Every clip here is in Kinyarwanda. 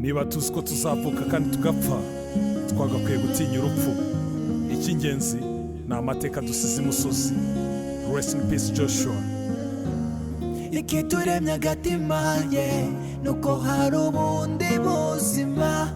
niba tuzi ko tuzavuka kandi tugapfa twagakwiye gutinya urupfu. Icy'ingenzi ni amateka dusize imusozi. Rest in peace Joshua. Ikituremye agatima nuko hari ubundi buzima,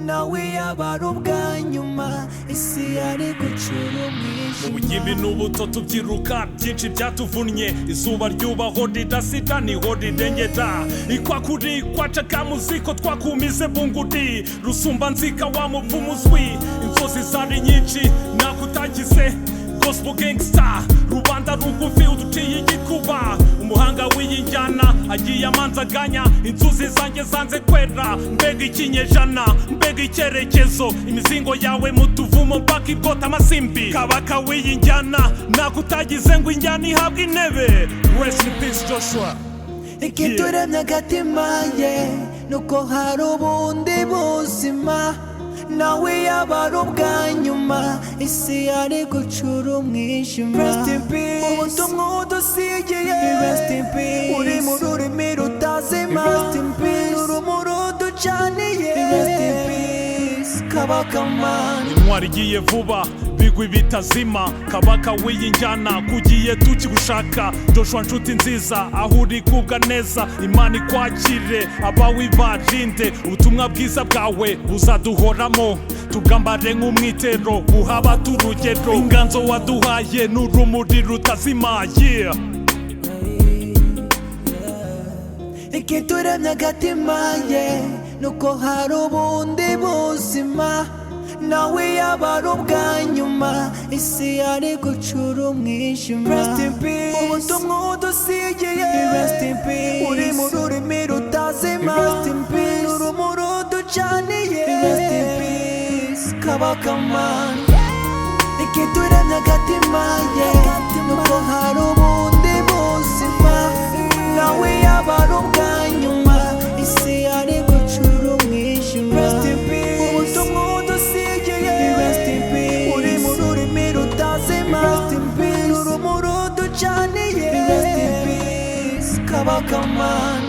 nawe yabara ubwa nyuma isi yari gucura umwijima. Mu bugimbi n'ubuto tubyiruka byinshi byatuvunnye, izuba ryubaho ridasita niho rirengera. Ikwa kuri kwaca kamuziko twakumize bungudi, rusumba nzika wa mupfumu uzwi. Inzozi zari nyinshi nakutagize, gospel gangster rubanda rugufi udutiye igikuba. Umuhanga w'iyi njyana agiye amanzaganya, inzuzi zanjye zanze kwera. Mbega ikinyejana, mbega icyerekezo, imizingo yawe mu tuvumo mpaka ibwota amasimbi. Kabaka w'iyi njyana nakutagize ngo injyana ihabwe intebe. Rest in peace Joshua. Ikituremye agatima nuko hari ubundi buzima, nawe yabara ubwa nyuma isi yari gucura umwijima. Rest in peace, ubutumwa udusigiye. Rest in peace, uri mu rurimi rutazima. Rest in peace, urumuri uducaniye. Rest in peace, Kabaka man. Intwari igiye vuba bigwi bitazima, Kabaka w'iyi njyana kugiye tukigushaka. Joshua nshuti nziza aho uri kubwa neza, Imana ikwakire abawe barinde. Ubutumwa bwiza bwawe buzaduhoramo, tugambare nk'umwitero uhaba turugero. Inganzo waduhaye n'urumuri rutazima. Ikituremye agatima nuko hari ubundi buzima, nawe yabara ubwa nyuma isi yari gucura umwijima. Rest in peace, ubutumwa udusigiye. Rest in peace, uri mu rurimi rutazima. Rest in peace, urumuri uducaniye. Rest in peace, Kabaka man. Ikituremye agatima nuko hari ubundi buzima, nawe yabara ubwa nyuma isi yari gucura umwijima. Rest in peace, ubutumwa udusigiye. Rest in peace, uri mu rurimi rutazima. Rest in peace, urumuri uducaniye. Rest in peace, Kabaka man.